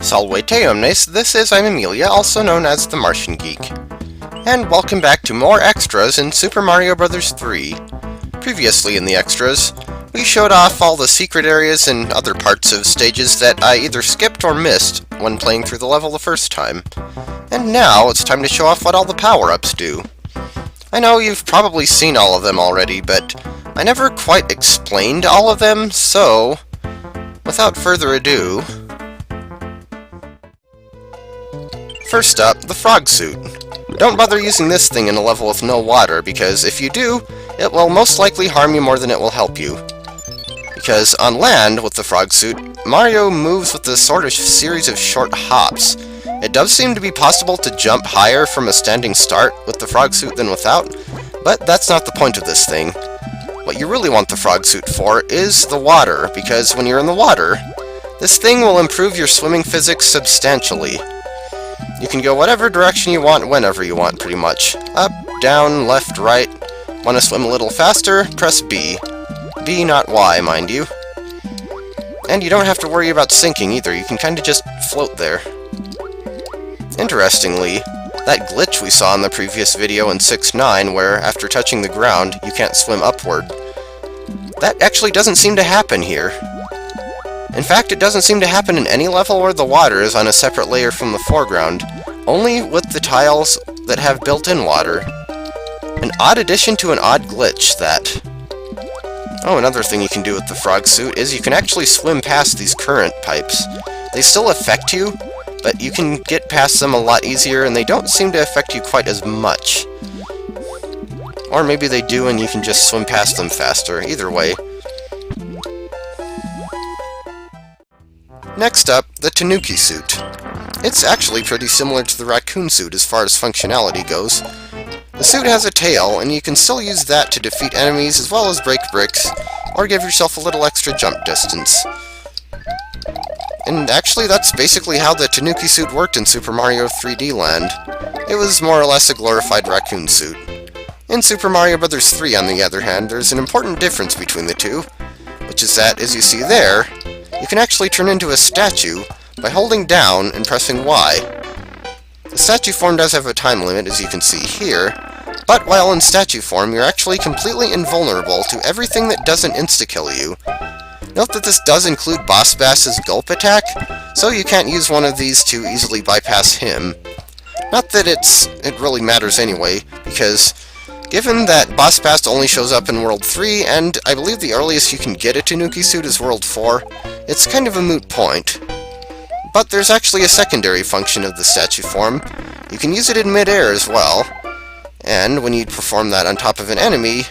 Salvete omnes, this is I'm Amelia, also known as TheMartianGeek. And welcome back to more extras in Super Mario Bros. 3. Previously in the extras, we showed off all the secret areas and other parts of stages that I either skipped or missed when playing through the level the first time. And now it's time to show off what all the power-ups do. I know you've probably seen all of them already, but I never quite explained all of them, so without further ado, first up, the frog suit. Don't bother using this thing in a level with no water, because if you do, it will most likely harm you more than it will help you. Because on land, with the frog suit, Mario moves with a sort of series of short hops. It does seem to be possible to jump higher from a standing start with the frog suit than without, but that's not the point of this thing. What you really want the frog suit for is the water, because when you're in the water, this thing will improve your swimming physics substantially. You can go whatever direction you want, whenever you want, pretty much. Up, down, left, right. Want to swim a little faster? Press B. B, not Y, mind you. And you don't have to worry about sinking either, you can kinda just float there. Interestingly, that glitch we saw in the previous video in 6.9, where after touching the ground, you can't swim upward, that actually doesn't seem to happen here. In fact, it doesn't seem to happen in any level where the water is on a separate layer from the foreground, only with the tiles that have built-in water. An odd addition to an odd glitch, that. Oh, another thing you can do with the frog suit is you can actually swim past these current pipes. They still affect you, but you can get past them a lot easier, and they don't seem to affect you quite as much. Or maybe they do and you can just swim past them faster, either way. Next up, the Tanuki suit. It's actually pretty similar to the raccoon suit as far as functionality goes. The suit has a tail, and you can still use that to defeat enemies as well as break bricks, or give yourself a little extra jump distance. And actually that's basically how the Tanuki suit worked in Super Mario 3D Land. It was more or less a glorified raccoon suit. In Super Mario Bros. 3, on the other hand, there's an important difference between the two, which is that, as you see there, you can actually turn into a statue by holding down and pressing Y. The statue form does have a time limit, as you can see here, but while in statue form, you're actually completely invulnerable to everything that doesn't insta-kill you. Note that this does include Boss Bass's gulp attack, so you can't use one of these to easily bypass him. Not that it really matters anyway, because given that Boss Bass only shows up in World 3, and I believe the earliest you can get a Tanuki suit is World 4, it's kind of a moot point. But there's actually a secondary function of the statue form. You can use it in mid-air as well, and when you perform that on top of an enemy,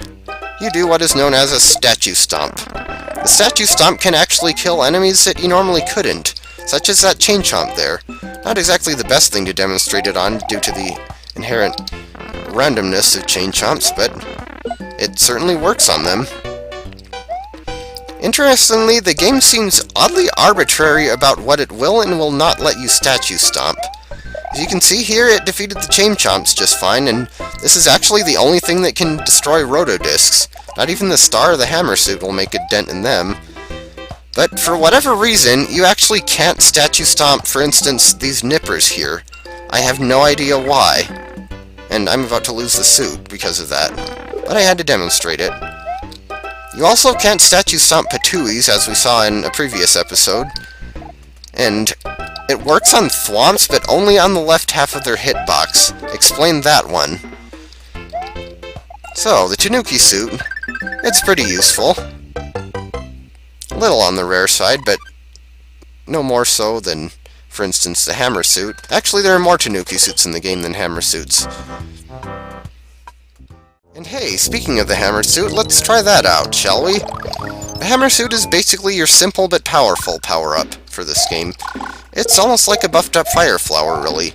you do what is known as a statue stomp. The statue stomp can actually kill enemies that you normally couldn't, such as that chain chomp there. Not exactly the best thing to demonstrate it on due to the inherent randomness of chain chomps, but it certainly works on them. Interestingly, the game seems oddly arbitrary about what it will and will not let you statue stomp. As you can see here, it defeated the chain chomps just fine, and this is actually the only thing that can destroy rotodiscs. Not even the star or the hammer suit will make a dent in them. But for whatever reason, you actually can't statue stomp, for instance, these nippers here. I have no idea why. And I'm about to lose the suit because of that. But I had to demonstrate it. You also can't statue stomp Patuis, as we saw in a previous episode. And it works on thwomps, but only on the left half of their hitbox. Explain that one. So, the Tanuki suit, it's pretty useful. A little on the rare side, but no more so than, for instance, the hammer suit. Actually, there are more Tanuki suits in the game than hammer suits. And hey, speaking of the hammer suit, let's try that out, shall we? The hammer suit is basically your simple but powerful power-up for this game. It's almost like a buffed-up fire flower, really.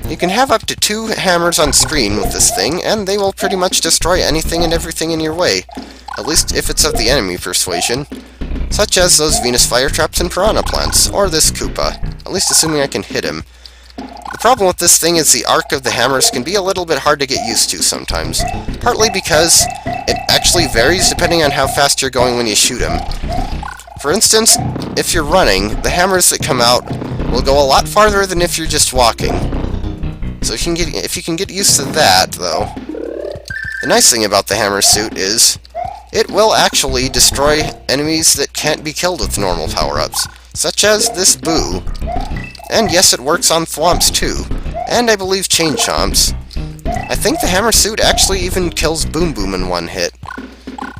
You can have up to 2 hammers on screen with this thing, and they will pretty much destroy anything and everything in your way, at least if it's of the enemy persuasion, such as those Venus fire traps and piranha plants, or this Koopa, at least assuming I can hit him. The problem with this thing is the arc of the hammers can be a little bit hard to get used to sometimes, partly because it actually varies depending on how fast you're going when you shoot him. For instance, if you're running, the hammers that come out will go a lot farther than if you're just walking. So if you can get used to that, though. The nice thing about the hammer suit is it will actually destroy enemies that can't be killed with normal power-ups, such as this Boo. And yes, it works on Thwomps too, and I believe Chain Chomps. I think the hammer suit actually even kills Boom Boom in one hit,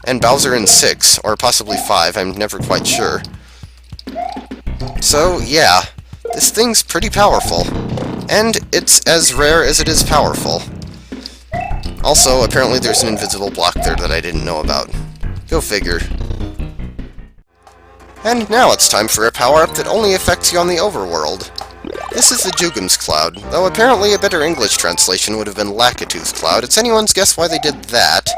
and Bowser in 6, or possibly 5, I'm never quite sure. So yeah, this thing's pretty powerful, and it's as rare as it is powerful. Also, apparently there's an invisible block there that I didn't know about. Go figure. And now it's time for a power-up that only affects you on the overworld. This is the Jugem's Cloud, though apparently a better English translation would have been Lakitu's Cloud. It's anyone's guess why they did that.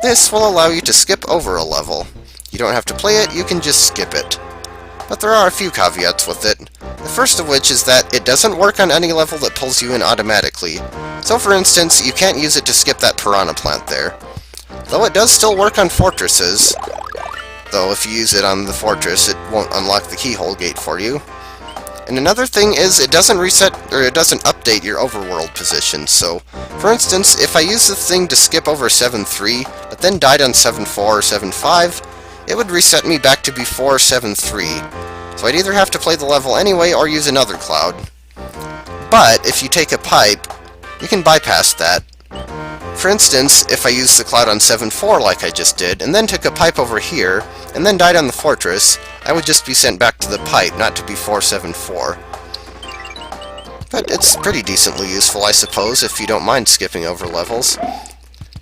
This will allow you to skip over a level. You don't have to play it, you can just skip it. But there are a few caveats with it. The first of which is that it doesn't work on any level that pulls you in automatically. So for instance, you can't use it to skip that piranha plant there. Though it does still work on fortresses. Though if you use it on the fortress, it won't unlock the keyhole gate for you. And another thing is it doesn't reset, or it doesn't update your overworld position. So, for instance, if I use the thing to skip over 7-3, but then died on 7-4 or 7-5, it would reset me back to before 7-3. So I'd either have to play the level anyway or use another cloud. But if you take a pipe, you can bypass that. For instance, if I used the cloud on 7-4 like I just did, and then took a pipe over here, and then died on the fortress, I would just be sent back to the pipe, not to before 7-4. But it's pretty decently useful, I suppose, if you don't mind skipping over levels.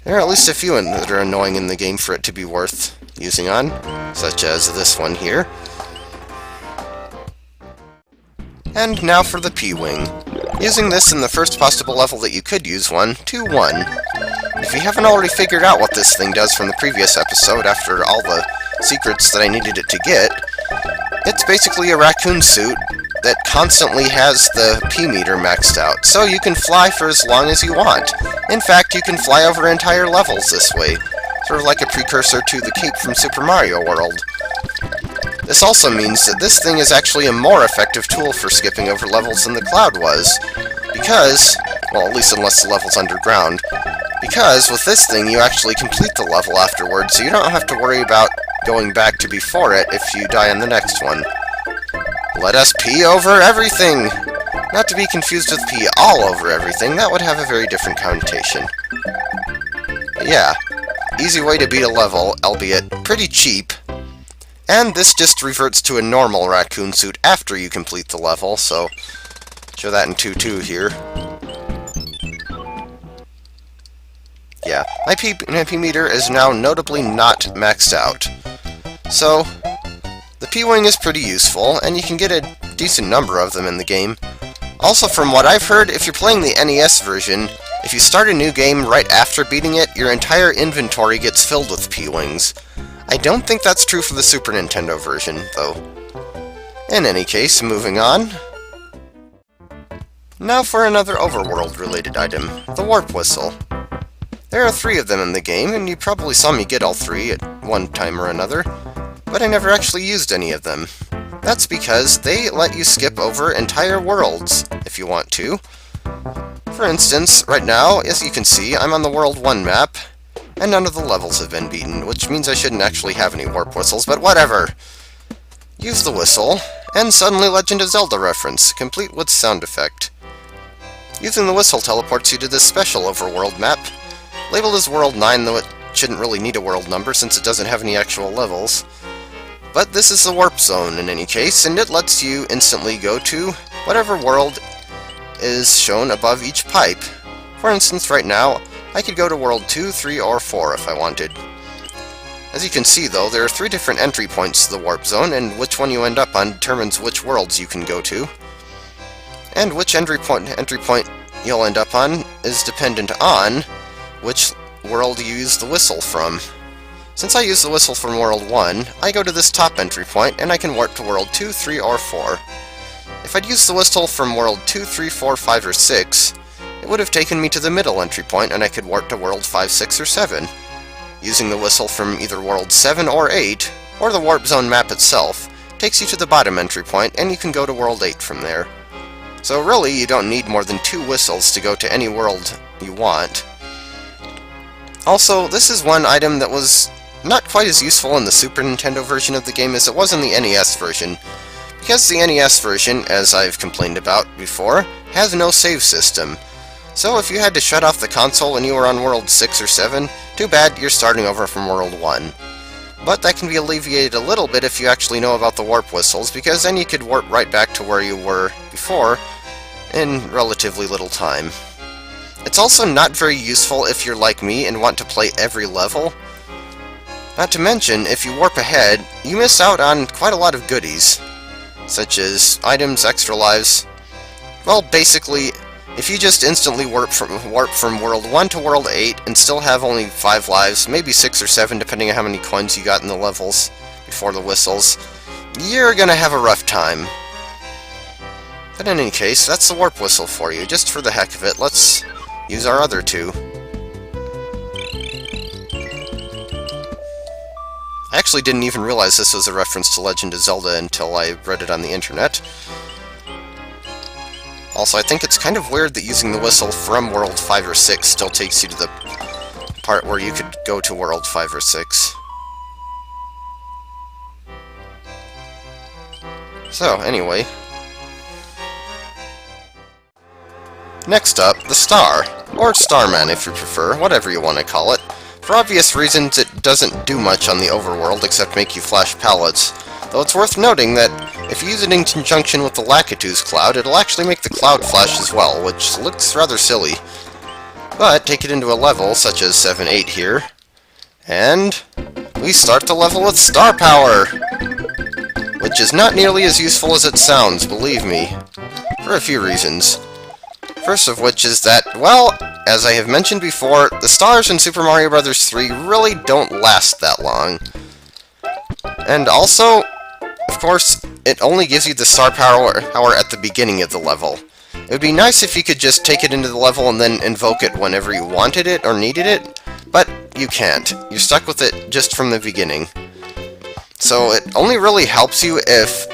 There are at least a few that are annoying in the game for it to be worth using on, such as this one here. And now for the P-Wing. Using this in the first possible level that you could use one, 2-1. If you haven't already figured out what this thing does from the previous episode after all the secrets that I needed it to get, it's basically a raccoon suit that constantly has the P-meter maxed out, so you can fly for as long as you want. In fact, you can fly over entire levels this way, sort of like a precursor to the cape from Super Mario World. This also means that this thing is actually a more effective tool for skipping over levels than the cloud was, because, well, at least unless the level's underground, because with this thing you actually complete the level afterwards, so you don't have to worry about going back to before it if you die on the next one. Let us pee over everything! Not to be confused with pee all over everything, that would have a very different connotation. But yeah, easy way to beat a level, albeit pretty cheap. And this just reverts to a normal raccoon suit after you complete the level, so show that in 2-2 here. Yeah, my P-meter is now notably not maxed out. So, the P-Wing is pretty useful, and you can get a decent number of them in the game. Also, from what I've heard, if you're playing the NES version, if you start a new game right after beating it, your entire inventory gets filled with P-Wings. I don't think that's true for the Super Nintendo version, though. In any case, moving on. Now for another overworld-related item, the Warp Whistle. There are 3 of them in the game, and you probably saw me get all 3 at one time or another, but I never actually used any of them. That's because they let you skip over entire worlds, if you want to. For instance, right now, as you can see, I'm on the World 1 map, and none of the levels have been beaten, which means I shouldn't actually have any warp whistles, but whatever! Use the whistle, and suddenly Legend of Zelda reference, complete with sound effect. Using the whistle teleports you to this special overworld map, labeled as World 9, though it shouldn't really need a world number since it doesn't have any actual levels. But this is the warp zone in any case, and it lets you instantly go to whatever world is shown above each pipe. For instance, right now, I could go to World 2, 3, or 4 if I wanted. As you can see, though, there are 3 different entry points to the warp zone, and which one you end up on determines which worlds you can go to. And which entry point you'll end up on is dependent on which world you use the whistle from. Since I use the whistle from World 1, I go to this top entry point, and I can warp to World 2, 3, or 4. If I'd used the whistle from World 2, 3, 4, 5, or 6, it would have taken me to the middle entry point, and I could warp to World 5, 6, or 7. Using the whistle from either World 7 or 8, or the Warp Zone map itself, takes you to the bottom entry point, and you can go to World 8 from there. So really, you don't need more than 2 whistles to go to any world you want. Also, this is one item that was not quite as useful in the Super Nintendo version of the game as it was in the NES version, because the NES version, as I've complained about before, has no save system. So if you had to shut off the console when you were on World 6 or 7, too bad, you're starting over from World 1. But that can be alleviated a little bit if you actually know about the warp whistles, because then you could warp right back to where you were before in relatively little time. It's also not very useful if you're like me and want to play every level. Not to mention, if you warp ahead, you miss out on quite a lot of goodies, such as items, extra lives. Well, basically, if you just instantly warp from World 1 to World 8 and still have only 5 lives, maybe 6 or 7 depending on how many coins you got in the levels before the whistles, you're gonna have a rough time. But in any case, that's the warp whistle for you. Just for the heck of it, let's use our other 2. I actually didn't even realize this was a reference to Legend of Zelda until I read it on the internet. Also, I think it's kind of weird that using the whistle from World 5 or 6 still takes you to the part where you could go to World 5 or 6. So, anyway. Next up, the Star, or Starman if you prefer, whatever you want to call it. For obvious reasons, it doesn't do much on the overworld except make you flash pallets, though it's worth noting that if you use it in conjunction with the Lakitu's cloud, it'll actually make the cloud flash as well, which looks rather silly. But take it into a level, such as 7-8 here, and we start the level with Star Power! Which is not nearly as useful as it sounds, believe me, for a few reasons. First of which is that, well, as I have mentioned before, the stars in Super Mario Bros. 3 really don't last that long. And also, of course, it only gives you the star power at the beginning of the level. It would be nice if you could just take it into the level and then invoke it whenever you wanted it or needed it, but you can't. You're stuck with it just from the beginning. So it only really helps you if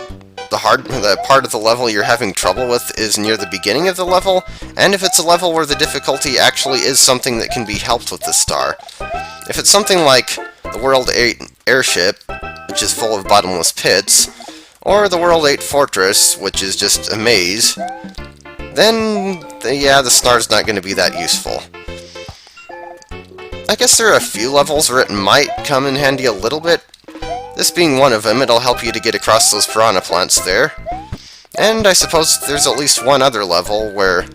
the part of the level you're having trouble with is near the beginning of the level, and if it's a level where the difficulty actually is something that can be helped with the star. If it's something like the World 8 airship, which is full of bottomless pits, or the World 8 fortress, which is just a maze, then, yeah, the star's not going to be that useful. I guess there are a few levels where it might come in handy a little bit. This being one of them, it'll help you to get across those piranha plants there. And I suppose there's at least one other level where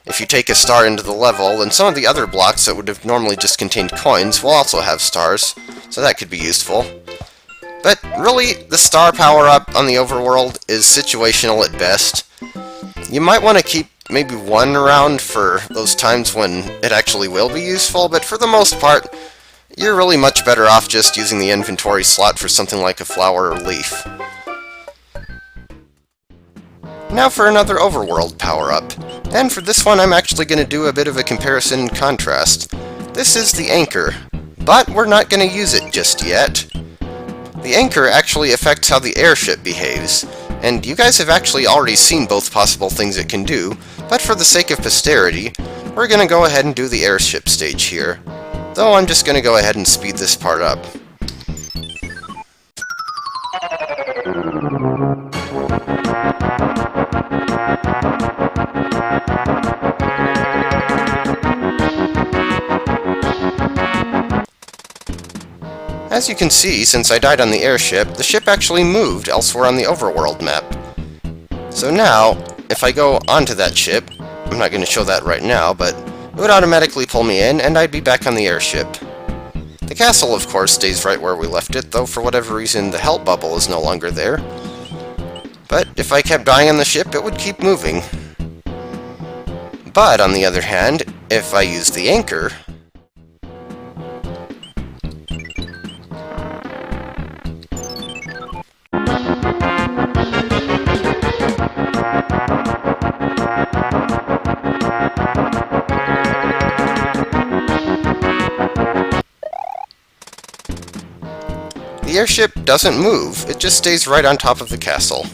if you take a star into the level, then some of the other blocks that would have normally just contained coins will also have stars, so that could be useful. But really, the star power-up on the overworld is situational at best. You might want to keep maybe one around for those times when it actually will be useful, but for the most part, you're really much better off just using the inventory slot for something like a flower or leaf. Now for another overworld power-up. And for this one I'm actually going to do a bit of a comparison and contrast. This is the anchor, but we're not going to use it just yet. The anchor actually affects how the airship behaves, and you guys have actually already seen both possible things it can do, but for the sake of posterity, we're going to go ahead and do the airship stage here. Though I'm just going to go ahead and speed this part up. As you can see, since I died on the airship, the ship actually moved elsewhere on the overworld map. So now, if I go onto that ship, I'm not going to show that right now, but it would automatically pull me in, and I'd be back on the airship. The castle, of course, stays right where we left it, though for whatever reason the help bubble is no longer there. But if I kept dying on the ship, it would keep moving. But, on the other hand, if I use the anchor, the the airship doesn't move, it just stays right on top of the castle.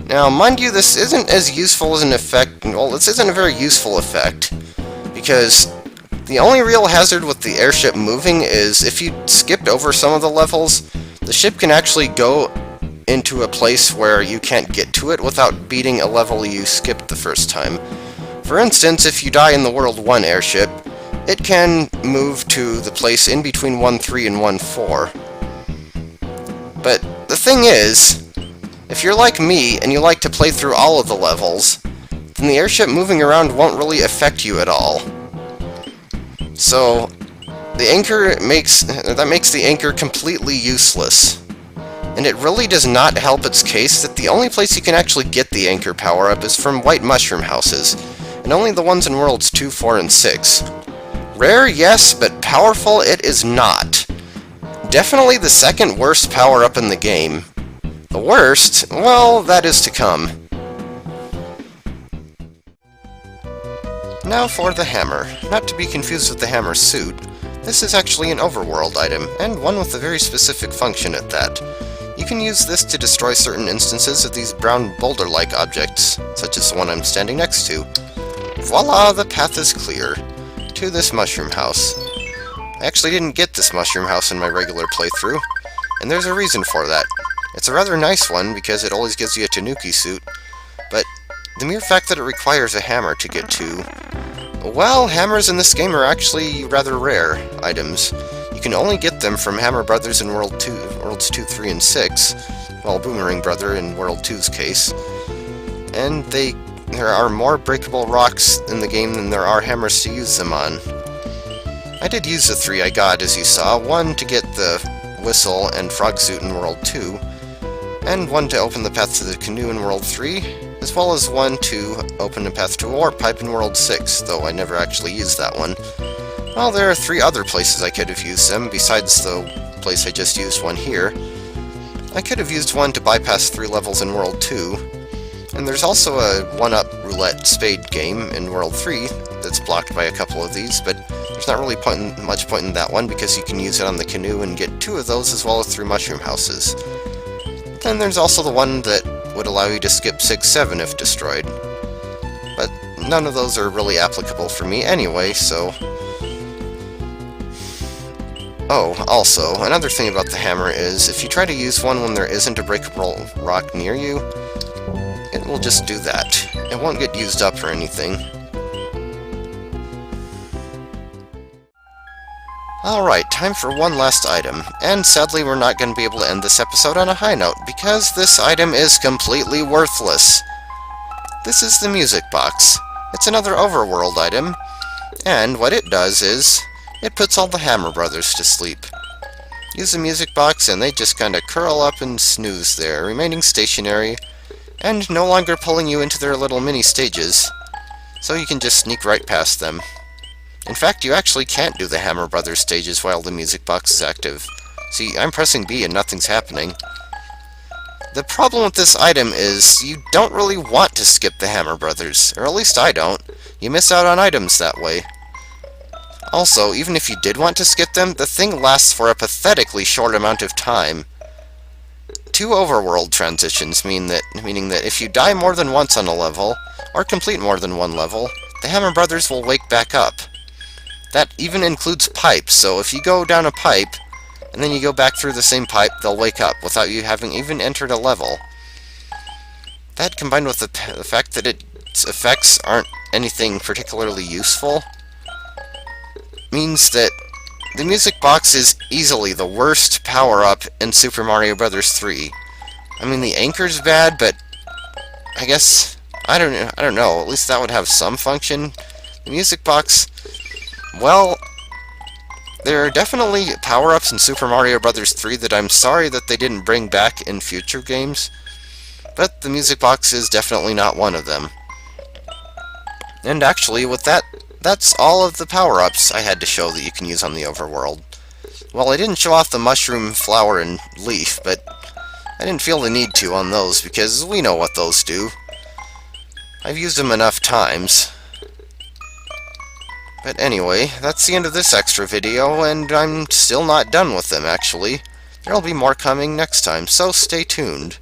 Now, mind you, this isn't as useful as an effect. Well, this isn't a very useful effect, because the only real hazard with the airship moving is if you skipped over some of the levels, the ship can actually go into a place where you can't get to it without beating a level you skipped the first time. For instance, if you die in the World 1 airship, it can move to the place in between 1-3 and 1-4. But the thing is, if you're like me and you like to play through all of the levels, then the airship moving around won't really affect you at all. So, that makes the anchor completely useless. And it really does not help its case that the only place you can actually get the anchor power-up is from white mushroom houses, and only the ones in Worlds 2, 4, and 6. Rare, yes, but powerful it is not. Definitely the second worst power-up in the game. The worst? Well, that is to come. Now for the hammer. Not to be confused with the hammer suit. This is actually an overworld item, and one with a very specific function at that. You can use this to destroy certain instances of these brown boulder-like objects, such as the one I'm standing next to. Voila, the path is clear to this mushroom house. I actually didn't get this mushroom house in my regular playthrough, and there's a reason for that. It's a rather nice one because it always gives you a tanuki suit, but the mere fact that it requires a hammer to get to... Well, hammers in this game are actually rather rare items. You can only get them from Hammer Brothers in Worlds 2, 3, and 6, well, Boomerang Brother in World 2's case, and there are more breakable rocks in the game than there are hammers to use them on. I did use the 3 I got, as you saw, one to get the whistle and frog suit in World 2, and one to open the path to the canoe in World 3, as well as one to open the path to a warp pipe in World 6, though I never actually used that one. Well, there are 3 other places I could have used them, besides the place I just used one here. I could have used one to bypass 3 levels in World 2, and there's also a 1-up roulette spade game in World 3 that's blocked by a couple of these, but there's not really much point in that one because you can use it on the canoe and get 2 of those as well as 3 mushroom houses. Then there's also the one that would allow you to skip 6-7 if destroyed. But none of those are really applicable for me anyway, so... Oh, also, another thing about the hammer is, if you try to use one when there isn't a breakable rock near you, it will just do that. It won't get used up or anything. Alright, time for one last item, and sadly we're not going to be able to end this episode on a high note, because this item is completely worthless. This is the music box. It's another overworld item, and what it does is, it puts all the Hammer Brothers to sleep. Use the music box and they just kinda curl up and snooze there, remaining stationary, and no longer pulling you into their little mini stages, so you can just sneak right past them. In fact, you actually can't do the Hammer Brothers stages while the music box is active. See, I'm pressing B and nothing's happening. The problem with this item is you don't really want to skip the Hammer Brothers, or at least I don't. You miss out on items that way. Also, even if you did want to skip them, the thing lasts for a pathetically short amount of time. 2 overworld transitions meaning that if you die more than once on a level, or complete more than one level, the Hammer Brothers will wake back up. That even includes pipes, so if you go down a pipe, and then you go back through the same pipe, they'll wake up without you having even entered a level. That, combined with the fact that its effects aren't anything particularly useful, means that the music box is easily the worst power-up in Super Mario Bros. 3. I mean, the anchor's bad, but I guess, I don't know, at least that would have some function. The music box... Well, there are definitely power-ups in Super Mario Bros. 3 that I'm sorry that they didn't bring back in future games, but the music box is definitely not one of them. And actually, with that, that's all of the power-ups I had to show that you can use on the overworld. Well, I didn't show off the mushroom, flower, and leaf, but I didn't feel the need to on those, because we know what those do. I've used them enough times. But anyway, that's the end of this extra video, and I'm still not done with them, actually. There'll be more coming next time, so stay tuned.